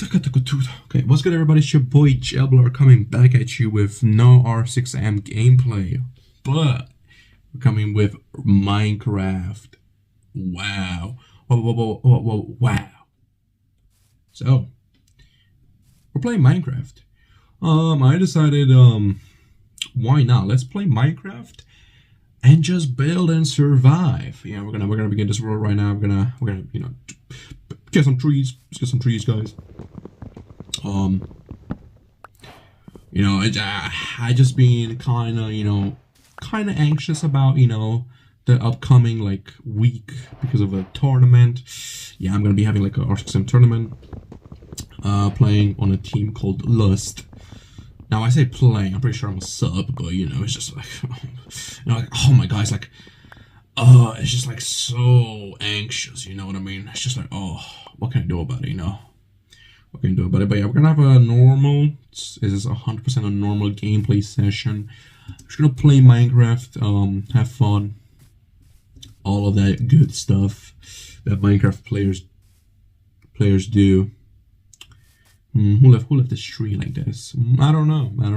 Okay, what's good, everybody? It's your boy Jebler coming back at you with no R6M gameplay, but we're coming with Minecraft. Wow. Wow. So, we're playing Minecraft. I decided, why not? Let's play Minecraft and just build and survive. Yeah, we're gonna begin this world right now. We're gonna, get some trees. Let's get some trees, guys. I just been kind of anxious about, the upcoming, week because of a tournament. Yeah, I'm gonna be having, a R6M tournament, playing on a team called Lust. Now, I say playing, I'm pretty sure I'm a sub, but, it's just oh my God, it's just, so anxious, you know what I mean? It's just what can I do about it, What can I do about it? But yeah, we're gonna have a normal, this is 100% a normal gameplay session. I'm just gonna play Minecraft, have fun, all of that good stuff that Minecraft players do. Who left this tree like this? I don't know. I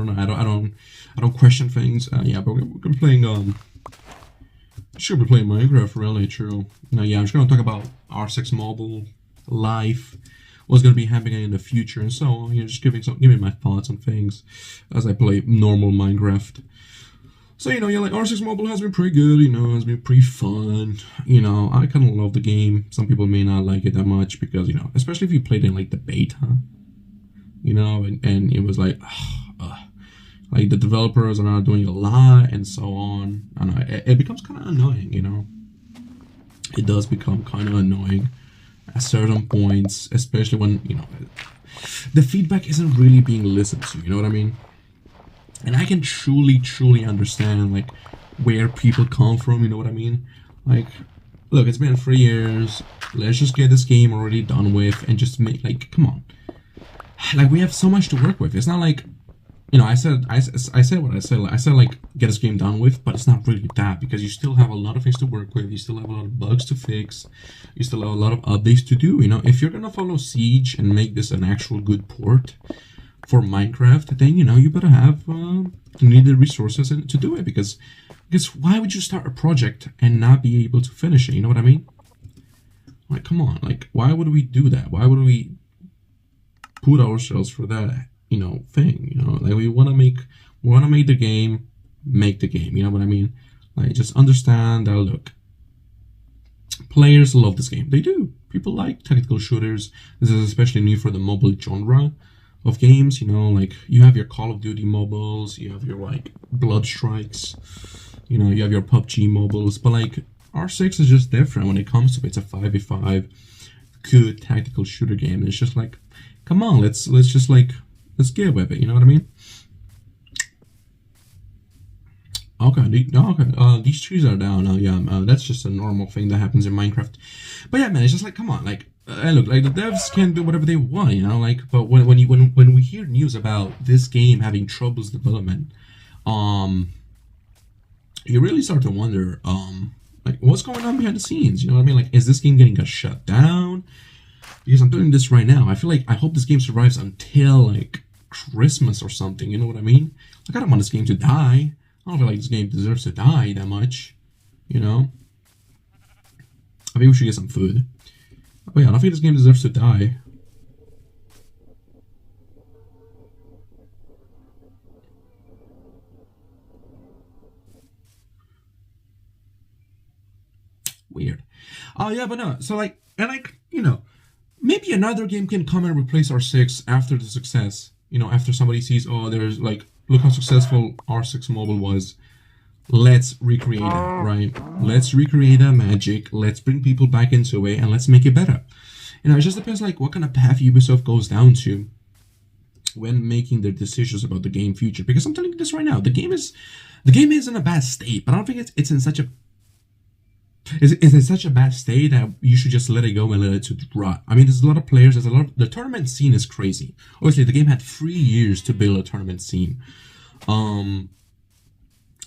don't question things. Yeah, but we're gonna be playing should be playing Minecraft, really true. Now, yeah, I'm just gonna talk about R6 Mobile life, what's gonna be happening in the future, and so on. Just giving my thoughts on things as I play normal Minecraft. So, R6 Mobile has been pretty good, has been pretty fun. I kind of love the game. Some people may not like it that much because, especially if you played in, the beta, and it was like the developers are not doing a lot and so on. I know, it becomes kind of annoying, It does become kind of annoying at certain points, especially when, the feedback isn't really being listened to, you know what I mean? And I can truly understand, where people come from, you know what I mean? Look, it's been 3 years, let's just get this game already done with and just make, come on. We have so much to work with. It's not like, I said what I said. I said, get this game done with, but it's not really that, because you still have a lot of things to work with. You still have a lot of bugs to fix. You still have a lot of updates to do. If you're gonna follow Siege and make this an actual good port for Minecraft, then, you better have needed resources to do it, because why would you start a project and not be able to finish it? You know what I mean? Come on. Why would we do that? Why would we put ourselves for that, thing, we want to make the game, you know what I mean? Just understand that, look, players love this game. They do. People like tactical shooters. This is especially new for the mobile genre of games, you have your Call of Duty mobiles, you have your, Blood Strikes, you have your PUBG mobiles, but, R6 is just different when it comes to it. It's a 5v5 good tactical shooter game. It's just come on, let's get with it, you know what I mean? Okay, these trees are down now. Yeah, that's just a normal thing that happens in Minecraft. But yeah, man, it's just come on, look, the devs can do whatever they want, but when we hear news about this game having troubles development, you really start to wonder, what's going on behind the scenes, you know what I mean? Is this game getting shut down? Because I'm doing this right now. I hope this game survives until, Christmas or something, you know what I mean? I don't want this game to die. I don't feel like this game deserves to die that much, I think we should get some food. Oh yeah, I don't think this game deserves to die. Weird. Oh yeah, but no, so maybe another game can come and replace R6 after the success. After somebody sees, oh, there's look how successful R6 Mobile was. Let's recreate it, right? Let's recreate that magic. Let's bring people back into it and let's make it better. It just depends what kind of path Ubisoft goes down to when making their decisions about the game future. Because I'm telling you this right now, the game is in a bad state, but I don't think it's in such a bad state that you should just let it go and let it to rot. I mean, there's a lot of players, the tournament scene is crazy. Obviously, the game had 3 years to build a tournament scene.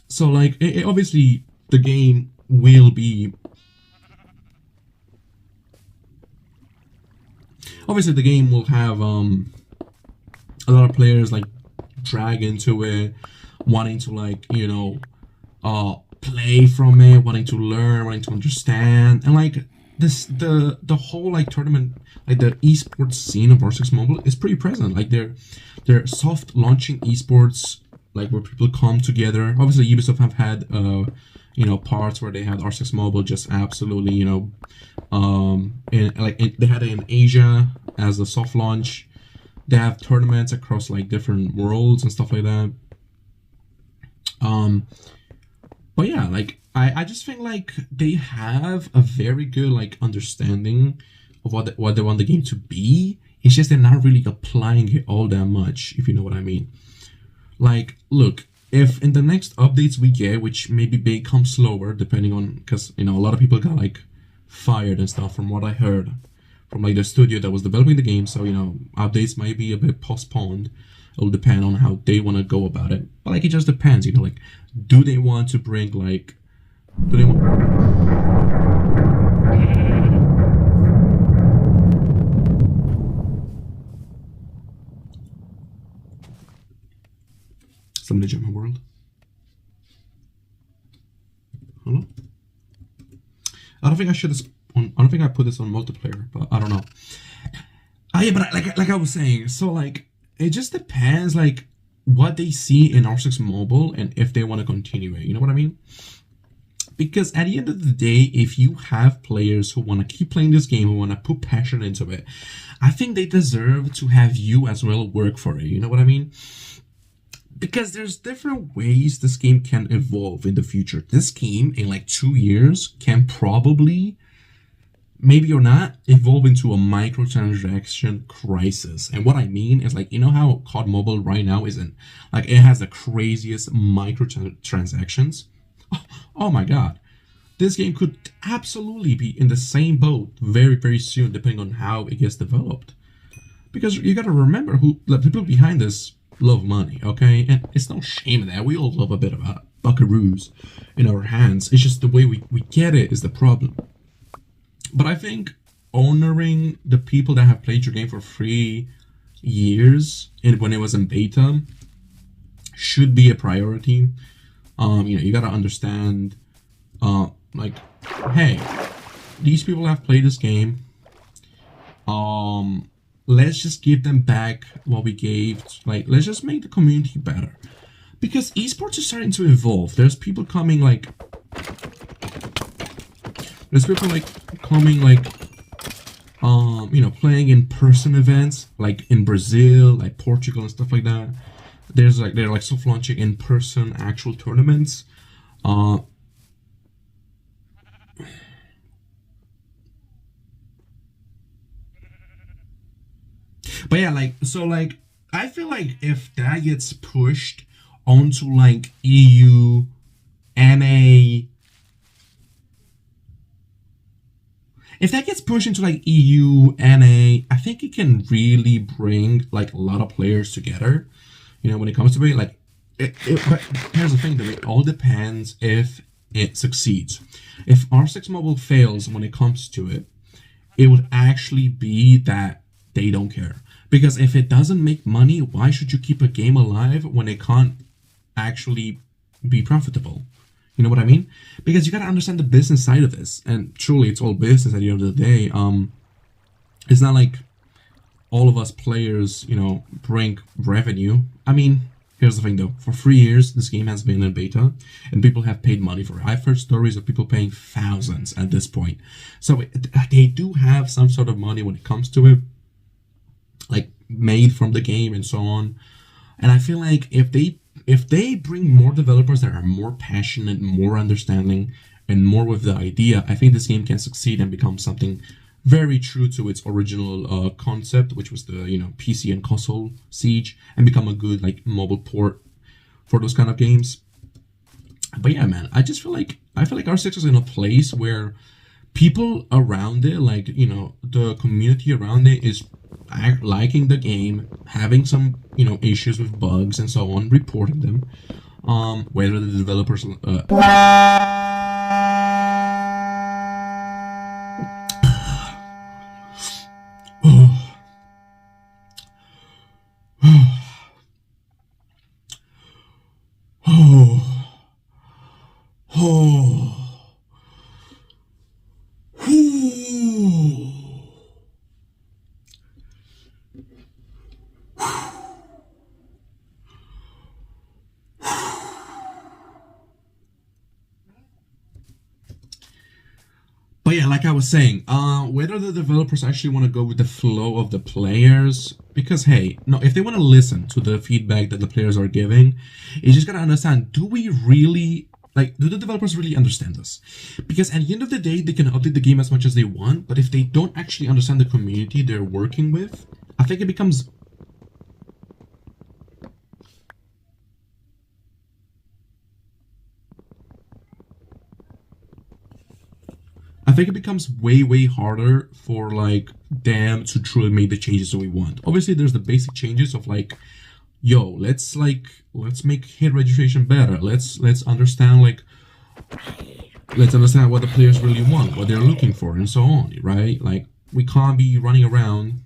So, obviously, the game will be Obviously, the game will have a lot of players like drag into it, wanting to like play from it, wanting to learn, wanting to understand, and like this the whole like tournament, like the esports scene of R6 Mobile is pretty present. Like they're soft launching esports, like where people come together. Obviously, Ubisoft have had parts where they had R6 Mobile just absolutely they had it in Asia as a soft launch. They have tournaments across like different worlds and stuff like that. But yeah, like I just think like they have a very good like understanding of what they want the game to be. It's just they're not really applying it all that much, if you know what I mean. Like, look, if in the next updates we get, which maybe may come slower, depending on, because a lot of people got like fired and stuff from what I heard from like the studio that was developing the game, so updates might be a bit postponed. It'll depend on how they want to go about it, but like it just depends, like do they want to bring like do they want somebody jump my world? Hello? I don't think I should have I don't think I put this on multiplayer, but I don't know. Yeah, but like I was saying, so like it just depends like what they see in R6 Mobile and if they want to continue it. You know what I mean? Because at the end of the day, if you have players who want to keep playing this game, who want to put passion into it, I think they deserve to have you as well work for it. You know what I mean? Because there's different ways this game can evolve in the future. This game in like 2 years can probably, maybe or not, evolve into a microtransaction crisis. And what I mean is like, how COD Mobile right now isn't like, it has the craziest microtransactions. Oh my god. This game could absolutely be in the same boat very, very soon, depending on how it gets developed. Because you gotta remember the people behind this love money, okay? And it's no shame in that. We all love a bit of buckaroos in our hands. It's just the way we get it is the problem. But I think honoring the people that have played your game for 3 years and when it was in beta should be a priority. You gotta understand, like, hey, these people have played this game. Let's just give them back what we gave. Like, let's just make the community better. Because esports is starting to evolve. There's people coming like playing in person events like in Brazil, like Portugal and stuff like that. They're like soft launching in person actual tournaments. But yeah, I feel like if that gets pushed onto like EU, NA, if that gets pushed into like EU, NA, I think it can really bring like a lot of players together. When it comes to it, like, but here's the thing, though, it all depends if it succeeds. If R6 Mobile fails when it comes to it, it would actually be that they don't care. Because if it doesn't make money, why should you keep a game alive when it can't actually be profitable? You know what I mean? Because you gotta understand the business side of this. And truly, it's all business at the end of the day. It's not like all of us players, bring revenue. I mean, here's the thing though. For 3 years, this game has been in beta and people have paid money for it. I've heard stories of people paying thousands at this point. So they do have some sort of money when it comes to it, like made from the game and so on. And I feel like if they bring more developers that are more passionate, more understanding, and more with the idea, I think this game can succeed and become something very true to its original concept, which was the PC and console siege, and become a good like mobile port for those kind of games. But yeah, man, I feel like R6 is in a place where people around it, like the community around it, is liking the game, having some issues with bugs and so on, reporting them. Whether the developers But yeah, like I was saying, whether the developers actually want to go with the flow of the players, because hey, no, if they want to listen to the feedback that the players are giving, you just gotta understand: do we really like? Do the developers really understand us? Because at the end of the day, they can update the game as much as they want, but if they don't actually understand the community they're working with, I think it becomes way harder for like them to truly make the changes that we want. Obviously, there's the basic changes of like, yo, let's make hit registration better. Let's understand like let's understand what the players really want, what they're looking for, and so on, right? Like we can't be running around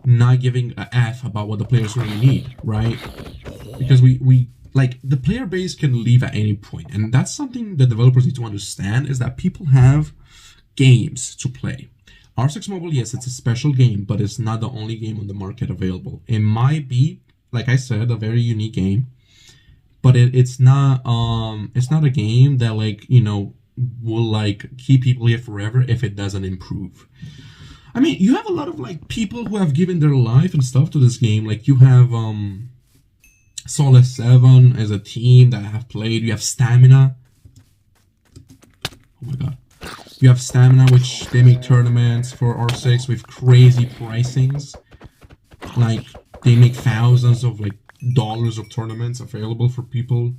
not giving a F about what the players really need, right? Because we like the player base can leave at any point, and that's something that developers need to understand, is that people have games to play. R6 Mobile, yes, it's a special game, but it's not the only game on the market available. It might be, like I said, a very unique game, but it's not a game that like, you know, will like keep people here forever if it doesn't improve. I mean, you have a lot of like people who have given their life and stuff to this game. Like you have Solace 7 as a team that have played. You have Stamina. Oh my god. You have Stamina, which they make tournaments for R6 with crazy pricings. Like they make thousands of like dollars of tournaments available for people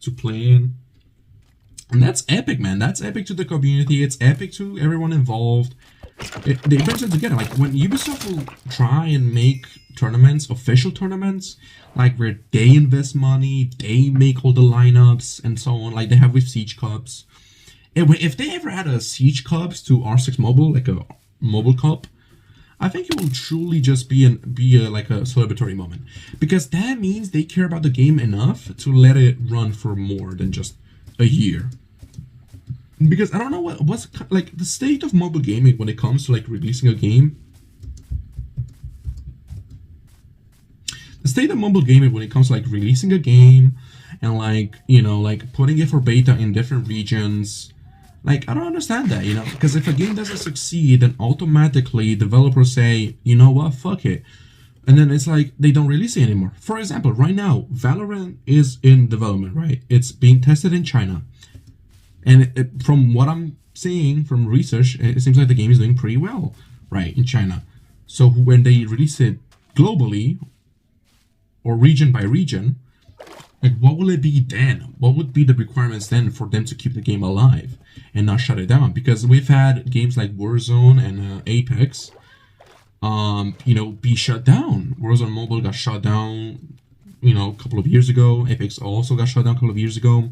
to play in. And that's epic, man. That's epic to the community. It's epic to everyone involved. They brings it together. Like when Ubisoft will try and make tournaments, official tournaments, like where they invest money, they make all the lineups and so on, like they have with Siege Cups. If they ever add a Siege Cups to R6 Mobile, like a mobile cup, I think it will truly just be like a celebratory moment, because that means they care about the game enough to let it run for more than just a year. Because I don't know what's like the state of mobile gaming when it comes to like releasing a game. The state of mobile gaming when it comes to like releasing a game and like, you know, like putting it for beta in different regions. Like, I don't understand that, you know, because if a game doesn't succeed, then automatically developers say, you know what, fuck it. And then it's like they don't release it anymore. For example, right now, Valorant is in development, right? It's being tested in China. And from what I'm seeing from research, it seems like the game is doing pretty well, right, in China. So when they release it globally, or region by region, like what will it be then? What would be the requirements then for them to keep the game alive and not shut it down? Because we've had games like Warzone and Apex, you know, be shut down. Warzone Mobile got shut down, you know, a couple of years ago. Apex also got shut down a couple of years ago.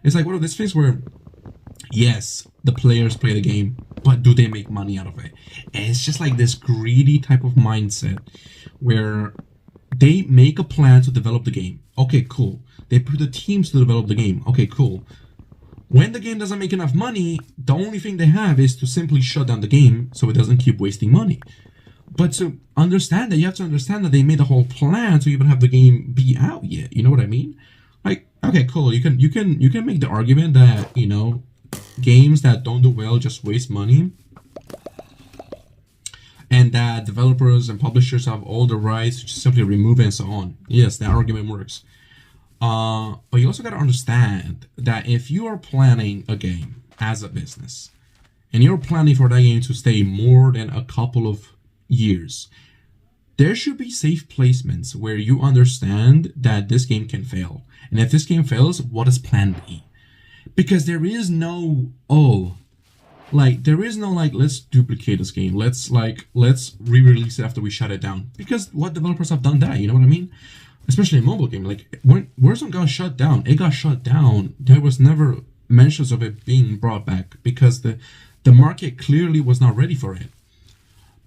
It's like one of these things where, yes, the players play the game, but do they make money out of it? And it's just like this greedy type of mindset where they make a plan to develop the game. Okay, cool. They put the teams to develop the game. Okay, cool. When the game doesn't make enough money, the only thing they have is to simply shut down the game so it doesn't keep wasting money. But to understand that, you have to understand that they made a whole plan to even have the game be out yet. You know what I mean? Like, okay, cool. You can make the argument that, you know, games that don't do well just waste money, and that developers and publishers have all the rights to just simply remove it and so on. Yes, that argument works. But you also got to understand that if you are planning a game as a business, and you're planning for that game to stay more than a couple of years, there should be safe placements where you understand that this game can fail. And if this game fails, what is plan B? Because there is no, let's duplicate this game. Let's re-release it after we shut it down. Because what developers have done that, you know what I mean? Especially in mobile game. Like, when Warzone got shut down, it got shut down. There was never mentions of it being brought back because the market clearly was not ready for it.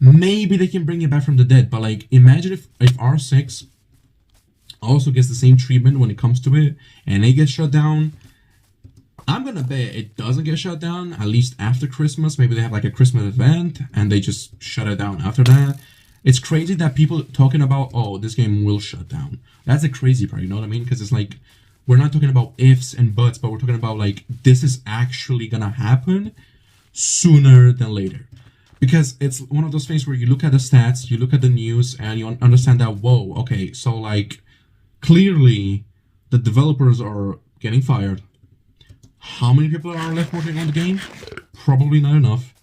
Maybe they can bring it back from the dead, but like, imagine if R6 also gets the same treatment when it comes to it, and it gets shut down. I'm gonna bet it doesn't get shut down, at least after Christmas. Maybe they have like a Christmas event, and they just shut it down after that. It's crazy that people talking about, oh, this game will shut down. That's the crazy part, you know what I mean? Because it's like, we're not talking about ifs and buts, but we're talking about like, this is actually gonna happen sooner than later. Because it's one of those things where you look at the stats, you look at the news, and you understand that, whoa, okay, so like, clearly, the developers are getting fired. How many people are left working on the game? Probably not enough.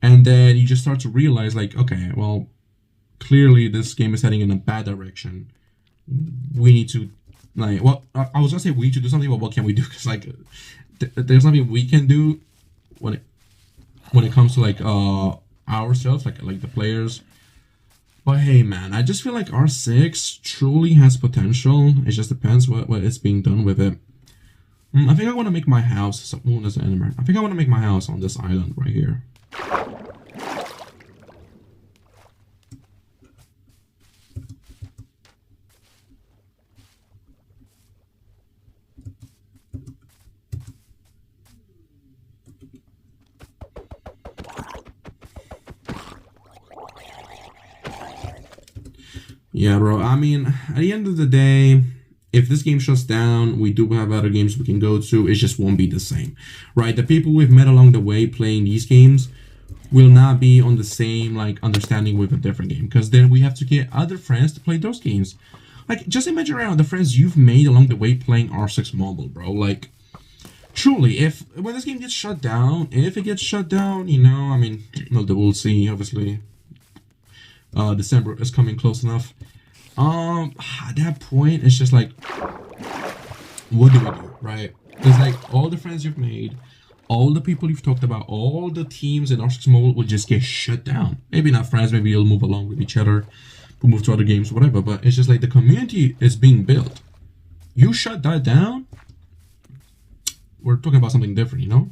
And then you just start to realize, like, okay, well, clearly this game is heading in a bad direction. We need to, like, well, I was gonna say we need to do something, but what can we do? Because, like, there's nothing we can do when it comes to, like, ourselves, like the players. But hey, man, I just feel like R6 truly has potential. It just depends what is being done with it. I think I want to make my house. So, oh, there's an enemy. I think I want to make my house on this island right here. Yeah, bro. I mean, at the end of the day, if this game shuts down, we do have other games we can go to. It just won't be the same, right? The people we've met along the way playing these games will not be on the same, like, understanding with a different game. Because then we have to get other friends to play those games. Like, just imagine around the friends you've made along the way playing R6 Mobile, bro. Like, truly, when this game gets shut down, if it gets shut down, you know, I mean, well, we'll see, obviously. December is coming close enough. At that point, it's just like, what do we do, right? It's like all the friends you've made, all the people you've talked about, all the teams in R6 Mobile will just get shut down. Maybe not friends, maybe you'll move along with each other, we'll move to other games, whatever, but it's just like the community is being built. You shut that down, we're talking about something different, you know?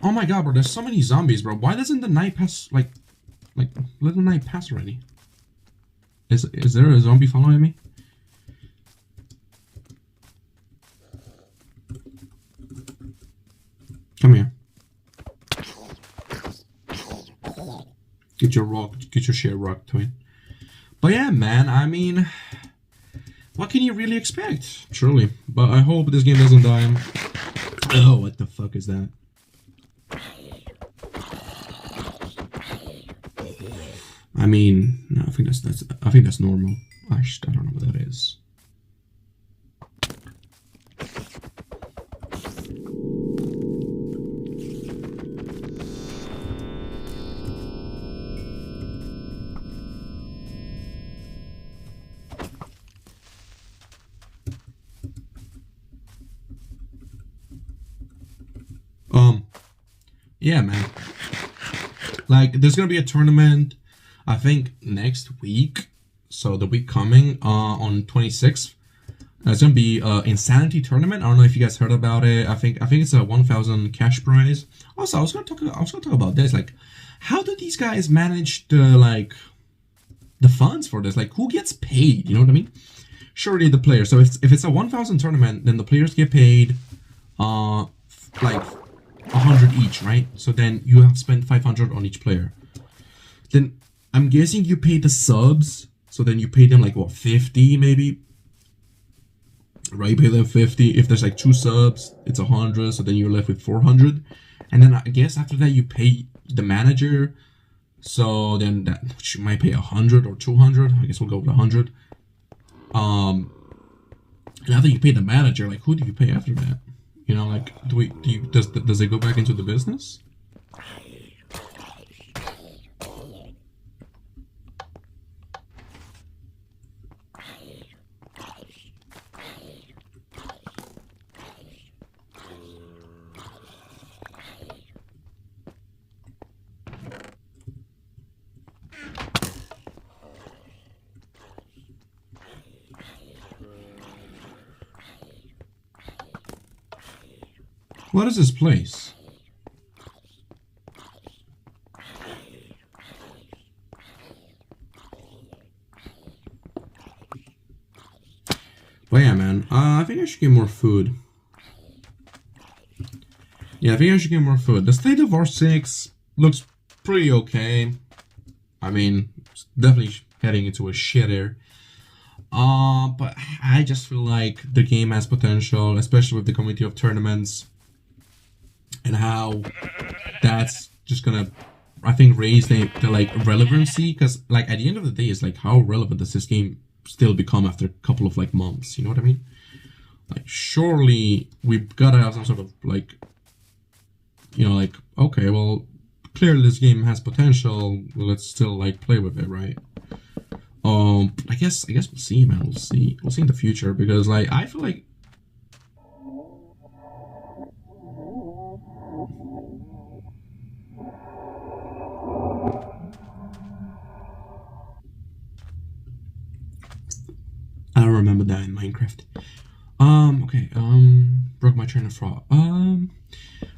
Oh my god, bro, there's so many zombies, bro. Why doesn't the night pass, like, let the night pass already? Is there a zombie following me? Come here. Get your share rock, twin. But yeah, man, I mean, what can you really expect? Truly. But I hope this game doesn't die. Oh, what the fuck is that? I mean, no, I think that's normal. I don't know what that is. Yeah, man. Like, there's gonna be a tournament, I think next week, so the week coming, on 26th. It's gonna be Insanity tournament. I don't know if you guys heard about it. I think it's a 1,000 cash prize. Also, I was gonna talk about this. Like, how do these guys manage the funds for this? Like, who gets paid? You know what I mean? Surely the players. So if it's a 1,000 tournament, then the players get paid, like 100 each, right? So then you have spent 500 on each player. Then I'm guessing you pay the subs, so then you pay them like what, 50 maybe? Right, you pay them 50. If there's like 2 subs, it's 100, so then you're left with 400. And then I guess after that you pay the manager, so then that you might pay 100 or 200. I guess we'll go with 100. And after you pay the manager, like, who do you pay after that? You know, like, does it go back into the business? What is this place? But yeah, man, I think I should get more food. Yeah, I think I should get more food. The state of R6 looks pretty okay. I mean, it's definitely heading into a shitter. But I just feel like the game has potential, especially with the community of tournaments and how that's just gonna, I think, raise the like relevancy. Because like at the end of the day, it's like how relevant does this game still become after a couple of like months? You know what I mean? Like surely we've gotta have some sort of like, you know, like okay, well, clearly this game has potential. Let's still like play with it, right? I guess we'll see, man. We'll see in the future because like I feel like I don't remember that in Minecraft. Okay. Broke my train of thought.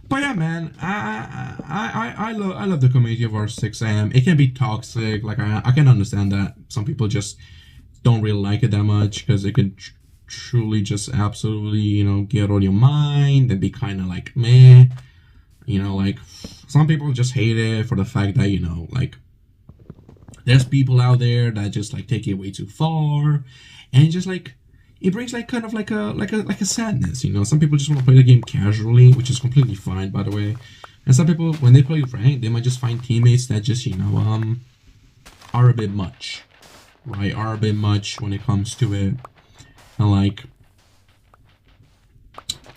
But yeah, man. I love the community of R6. It can be toxic. Like I can understand that some people just don't really like it that much because it can truly just absolutely get on your mind and be kind of like meh. Like some people just hate it for the fact that like there's people out there that just like take it way too far, and just like it brings like kind of like a sadness. Some people just want to play the game casually, which is completely fine, by the way. And some people, when they play rank, they might just find teammates that just are a bit much, right? Are a bit much when it comes to it, and like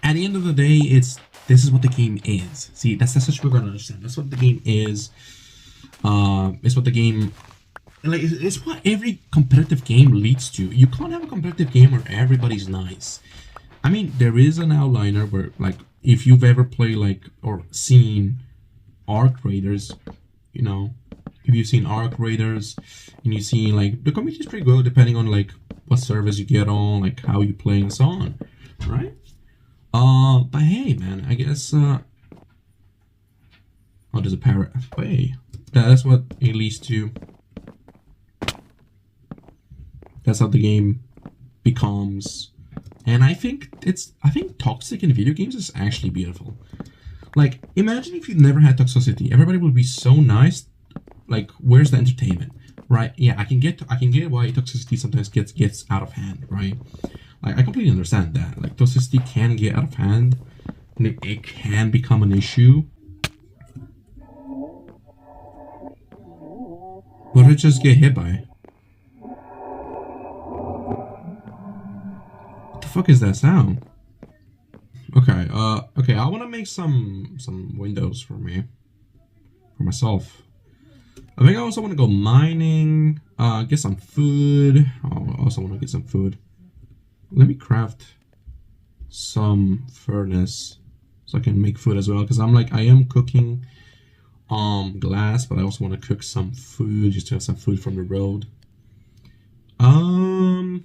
at the end of the day, this is what the game is. See, that's what we're gonna understand. That's what the game is. It's what the game like it's what every competitive game leads to. You can't have a competitive game where everybody's nice. I mean, there is an outliner where, like, if you've ever played like or seen Arc Raiders, if you've seen Arc Raiders and you see like the community is pretty good depending on like what service you get on, like how you play and so on, right? But hey, man, I guess oh, there's a parrot. But hey, that's what it leads to. That's how the game becomes. And I think toxic in video games is actually beautiful. Like, imagine if you never had toxicity. Everybody would be so nice. Like, where's the entertainment? Right? Yeah, I can get why toxicity sometimes gets out of hand, right? Like, I completely understand that. Like, toxicity can get out of hand. And it can become an issue. What did I just get hit by? What the fuck is that sound? Okay, I want to make some windows for myself. I think I also want to go mining, get some food. Oh, I also want to get some food. Let me craft some furnace so I can make food as well, because I am cooking glass, but I also want to cook some food just to have some food from the road. Hold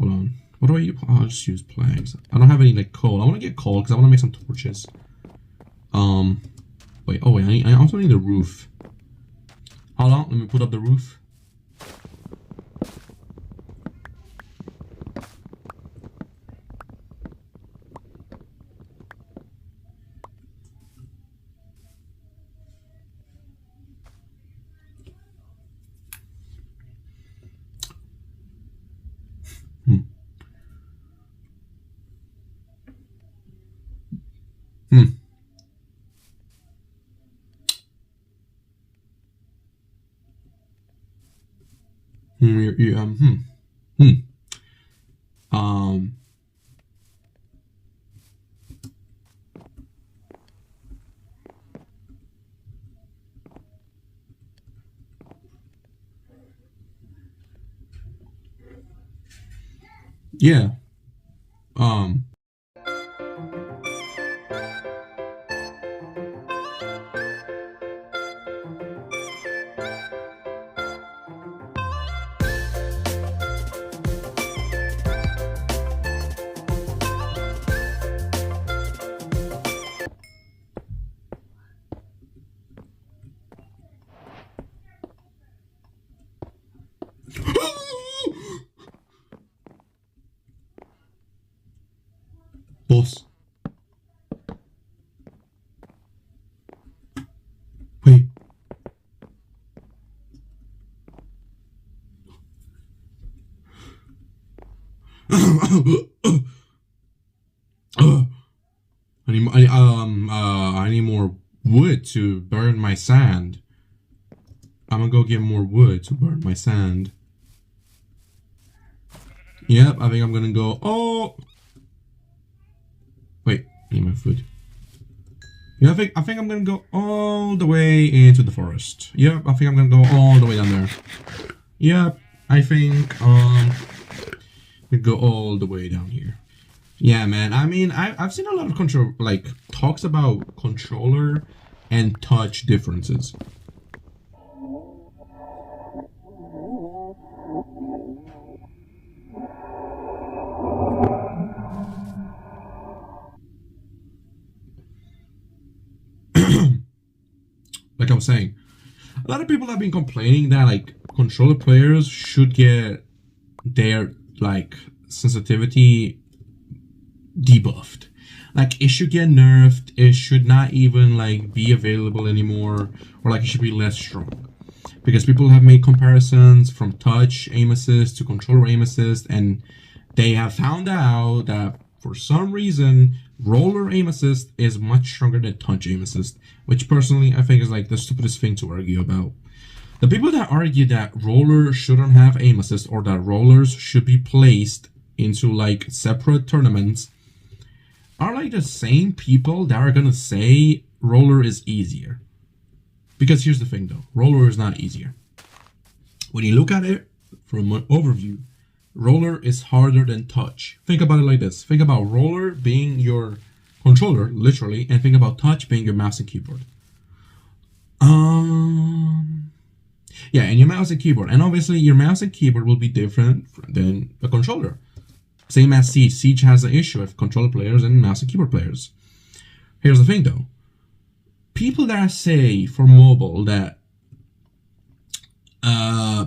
on. What do I use? Oh, I'll just use planks. I don't have any like coal. I want to get coal because I want to make some torches. Wait. Oh wait. I also need the roof. Hold on. Let me put up the roof. Hmm. Hmm. Hmm. Yeah. Um. I need more wood to burn my sand. I'm gonna go get more wood to burn my sand. Yep, I think I'm gonna go. Oh, wait, I need my food. Yeah, I think I'm gonna go all the way into the forest. Yep, I think I'm gonna go all the way down there. Yep, I think we go all the way down here. Yeah, man. I mean, I've seen a lot of talks about controller and touch differences. Like I was saying, a lot of people have been complaining that like controller players should get their like sensitivity debuffed. Like it should get nerfed. It should not even like be available anymore, or like it should be less strong. Because people have made comparisons from touch aim assist to controller aim assist, and they have found out that for some reason roller aim assist is much stronger than touch aim assist, which personally I think is like the stupidest thing to argue about. The people that argue that roller shouldn't have aim assist or that rollers should be placed into like separate tournaments are like the same people that are gonna say roller is easier. Because here's the thing though, roller is not easier. When you look at it from an overview, roller is harder than touch. Think about it like this. Think about roller being your controller, literally, and think about touch being your mouse and keyboard. Yeah, and your mouse and keyboard. And obviously your mouse and keyboard will be different than a controller. Same as Siege. Siege has an issue with controller players and mouse and keyboard players. Here's the thing though. People that say for mobile that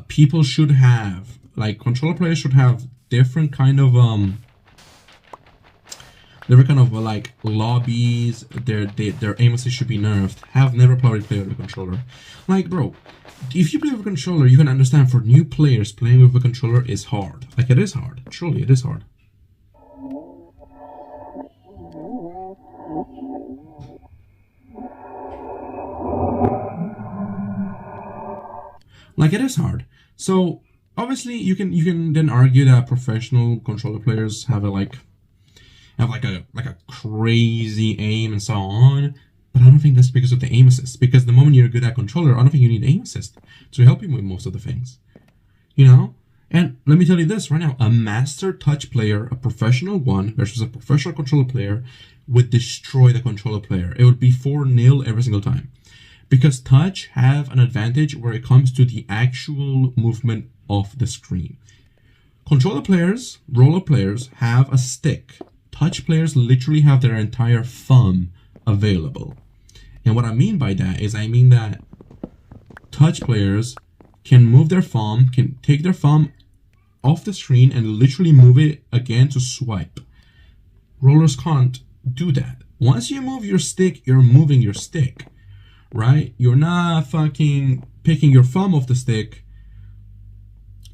people should have, like controller players should have different kind of like lobbies, their aim assist should be nerfed, have never played with a controller. Like bro, if you play with a controller, you can understand for new players playing with a controller is hard. Like it is hard. Truly it is hard. Like it is hard. So obviously you can then argue that professional controller players have a crazy aim and so on. But I don't think that's because of the aim assist. Because the moment you're good at controller, I don't think you need aim assist to help you with most of the things. You know? And let me tell you this right now. A master touch player, a professional one versus a professional controller player would destroy the controller player. It would be 4-0 every single time. Because touch have an advantage where it comes to the actual movement of the screen. Controller players, roller players have a stick. Touch players literally have their entire thumb available. And what I mean by that is I mean that touch players can move their thumb, can take their thumb off the screen and literally move it again to swipe. Rollers can't do that. Once you move your stick, you're moving your stick. Right? You're not fucking picking your thumb off the stick.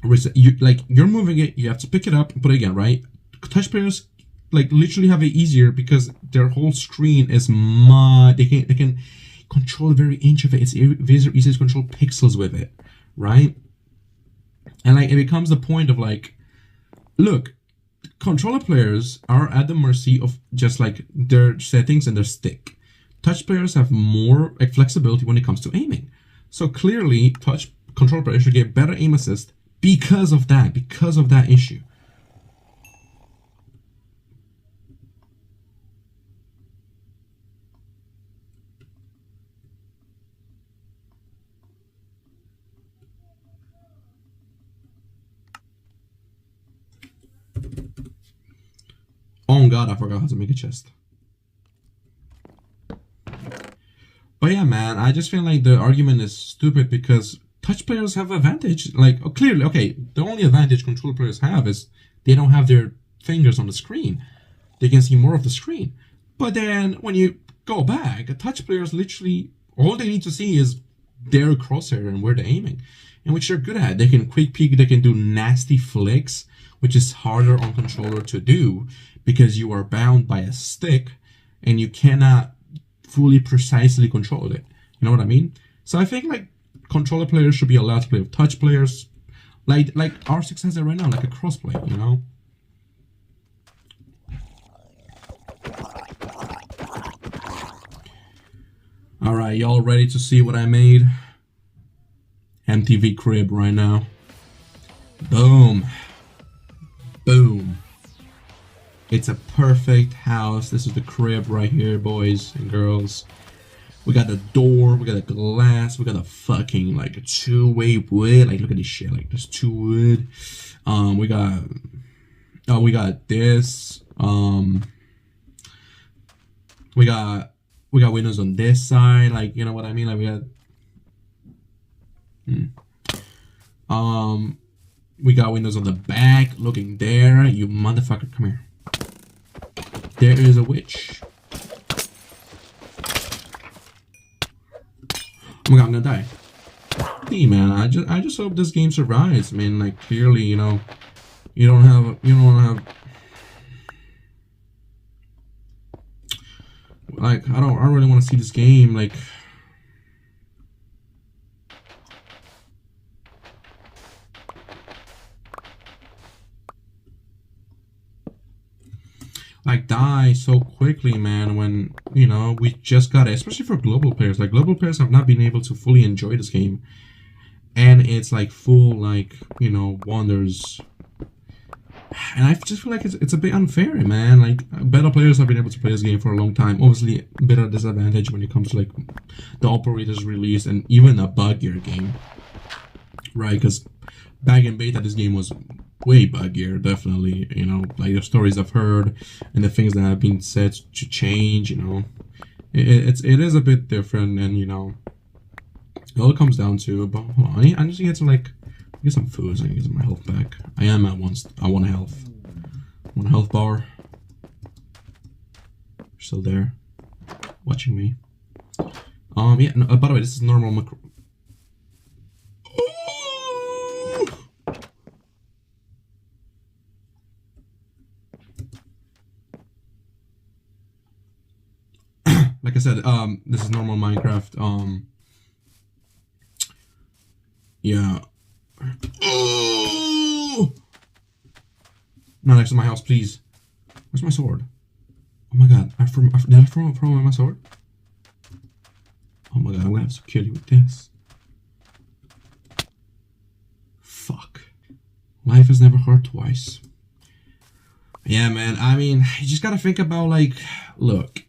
You're moving it, you have to pick it up and put it again, right? Touch players like literally have it easier because their whole screen is they can control every inch of it. It's very easy to control pixels with it, right? And like it becomes the point of like, look, controller players are at the mercy of just like their settings and their stick. Touch players have more like flexibility when it comes to aiming. So clearly, touch controller players should get better aim assist because of that issue. Oh god, I forgot how to make a chest. But yeah, man, I just feel like the argument is stupid because touch players have advantage. Like, clearly, okay, the only advantage controller players have is they don't have their fingers on the screen. They can see more of the screen. But then when you go back, touch players literally, all they need to see is their crosshair and where they're aiming, and which they're good at. They can quick peek, they can do nasty flicks, which is harder on controller to do because you are bound by a stick and you cannot fully precisely control it. You know what I mean? So I think like controller players should be allowed to play with touch players, like R6 has it right now, like a crossplay, you know. All right, y'all ready to see what I made? MTV crib right now. Boom. Boom. It's a perfect house. This is the crib right here, boys and girls. We got the door, we got the glass, we got a fucking like a two-way wood. Like look at this shit, like there's two wood. We got this. We got windows on this side, like you know what I mean? Like we got windows on the back, looking there. You motherfucker, come here. There is a witch. Oh my god, I'm gonna die. Hey man, I just hope this game survives. I mean, like clearly, you know, you don't have like I don't really want to see this game like die so quickly, man, when you know we just got it, especially for global players. Like global players have not been able to fully enjoy this game, and it's like full like you know wonders. And I just feel like it's a bit unfair, man. Like better players have been able to play this game for a long time. Obviously, a bit of disadvantage when it comes to like the operator's release and even a buggier game, right? Because back in beta, this game was way buggier, definitely. You know, like the stories I've heard and the things that have been said to change. You know, it is a bit different, and you know, it all comes down to. But hold on, I just need to like. Get some food so I can get my health back. I am at one health. One health bar. You're still there. Watching me. Yeah, no, by the way, this is normal macro. Like I said, this is normal Minecraft. Yeah. Oh! Not next to my house, please. Where's my sword? Oh my god, did I throw away my sword? Oh my god, I'm gonna have to kill you with this. Fuck. Life has never hurt twice. Yeah, man, I mean, you just gotta think about, like, look.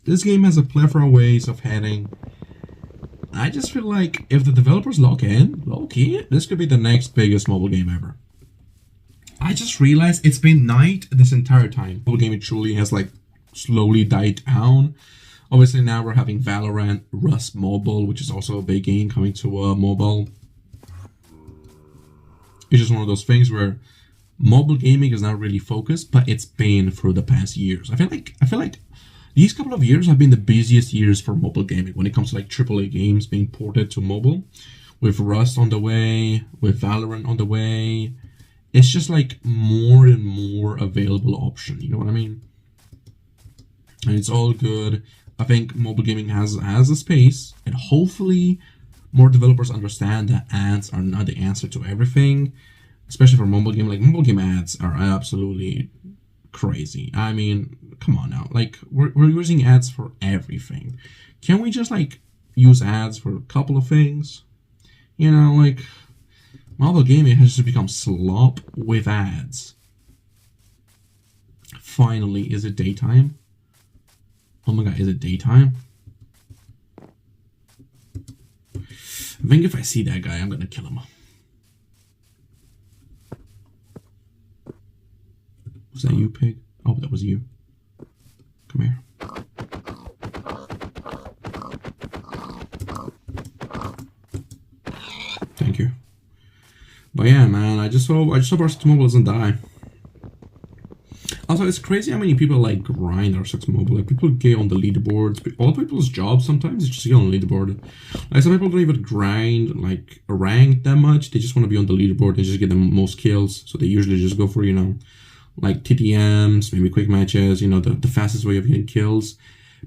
This game has a plethora of ways of heading. I just feel like if the developers lock in, low-key, this could be the next biggest mobile game ever. I just realized it's been night this entire time. Mobile gaming truly has like slowly died down. Obviously now we're having Valorant, Rust Mobile, which is also a big game coming to mobile. It's just one of those things where mobile gaming is not really focused, but it's been for the past years. I feel like these couple of years have been the busiest years for mobile gaming when it comes to like AAA games being ported to mobile. With Rust on the way, with Valorant on the way. It's just like more and more available option, you know what I mean? And it's all good. I think mobile gaming has a space, and hopefully more developers understand that ads are not the answer to everything. Especially for mobile game, like mobile game ads are absolutely crazy. I mean, come on now, like we're using ads for everything. Can we just like use ads for a couple of things? You know, like mobile gaming has just become slop with ads. Finally, is it daytime? Oh my god, is it daytime? I think if I see that guy, I'm gonna kill him. Was that you, pig? Oh, that was you. Come here. Thank you. But yeah, man, I just hope Rust Mobile doesn't die. Also, it's crazy how many people like grind rainbowsixmobile. Like people get on the leaderboards. All people's jobs sometimes is just get on the leaderboard. Like some people don't even grind like a rank that much. They just want to be on the leaderboard and just get the most kills. So they usually just go for like TTMs, maybe quick matches. The fastest way of getting kills.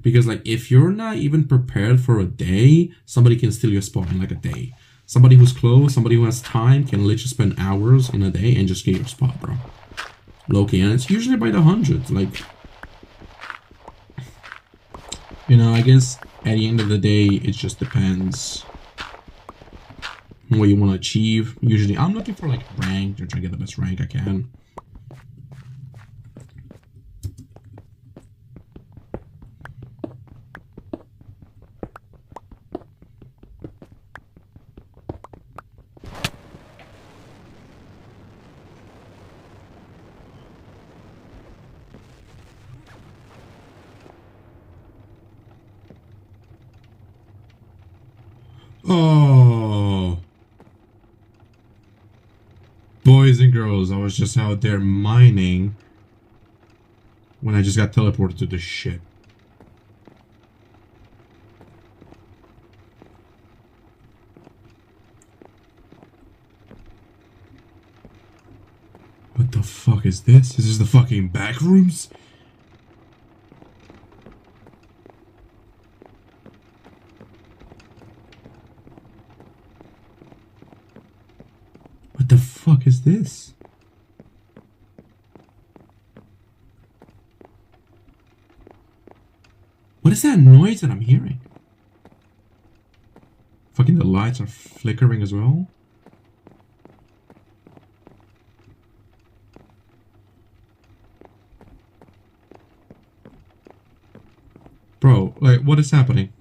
Because like if you're not even prepared for a day, somebody can steal your spot in like a day. Somebody who's close, somebody who has time can literally spend hours in a day and just get your spot, bro. Low-key, and it's usually by the hundreds. Like, I guess at the end of the day, it just depends on what you want to achieve. Usually, I'm looking for like rank, or trying to get the best rank I can. Oh, boys and girls, I was just out there mining when I just got teleported to this shit. What the fuck is this? Is this the fucking back rooms? What the fuck is this? What is that noise that I'm hearing? Fucking the lights are flickering as well. Bro, like, what is happening?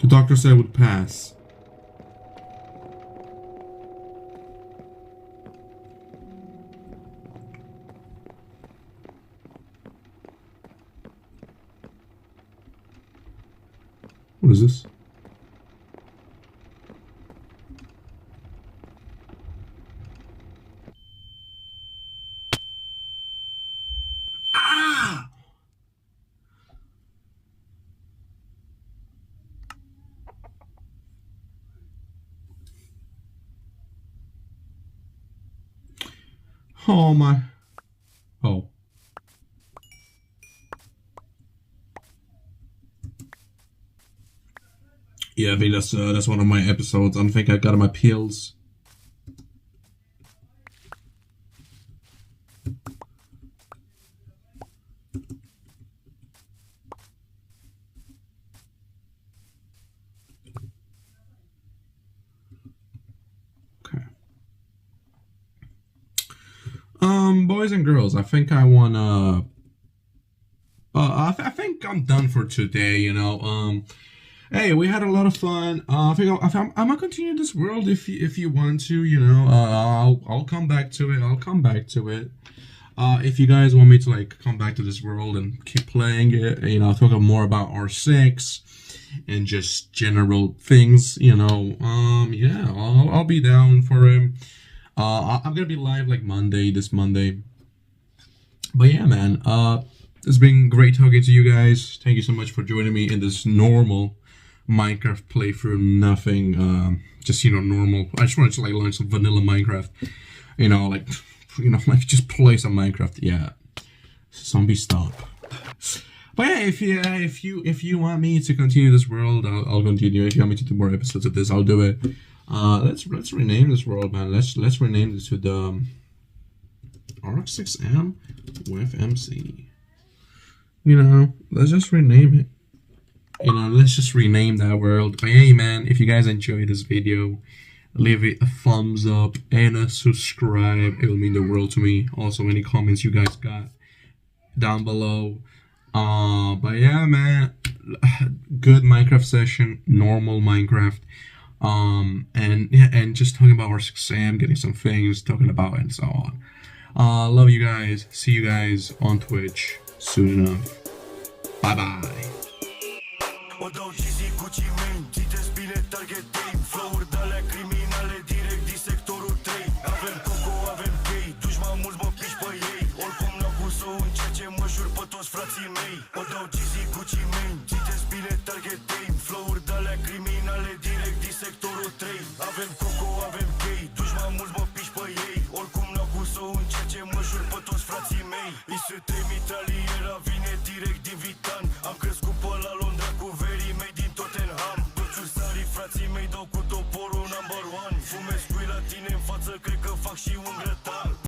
The doctor said I would pass. What is this? Ah! Oh my. Oh. Yeah, I think that's one of my episodes. I don't think I got my pills. Okay. Boys and girls, I think I wanna. I think I'm done for today. Hey, we had a lot of fun. I think I'm gonna continue this world if you want to. I'll come back to it. I'll come back to it. If you guys want me to like come back to this world and keep playing it, talk more about R6 and just general things. Yeah, I'll be down for him. I'm gonna be live like this Monday. But yeah, man. It's been great talking to you guys. Thank you so much for joining me in this normal Minecraft playthrough. Nothing, just normal. I just wanted to like learn some vanilla Minecraft. Like just play some Minecraft. Yeah, zombie stop. But yeah, if you want me to continue this world, I'll continue. If you want me to do more episodes of this, I'll do it. Let's rename this world, man. Let's rename this to the R6M with MC. Let's just rename it. Let's just rename that world. But hey, man, if you guys enjoyed this video, leave it a thumbs up and a subscribe. It will mean the world to me. Also, any comments you guys got down below. But yeah, man, good Minecraft session, normal Minecraft. And just talking about our 6am, getting some things, talking about it and so on. Love you guys. See you guys on Twitch soon enough. Bye bye. O dau Gizzy Gucci Mane, citesc bine target aim, flow-uri de-alea criminale direct din sectorul 3. Avem coco, avem gay, dușman mulți mă piși pe ei, oricum n-au cum să o încerce, mă jur pe toți frații mei. O dau Gizzy Gucci Mane, citesc bine target aim, flow-uri de-alea criminale direct din sectorul 3. Avem coco, avem gay, dușman mulți mă piși pe ei, oricum n-au cum să o încerce, mă jur pe toți frații mei. IS-3 mitrali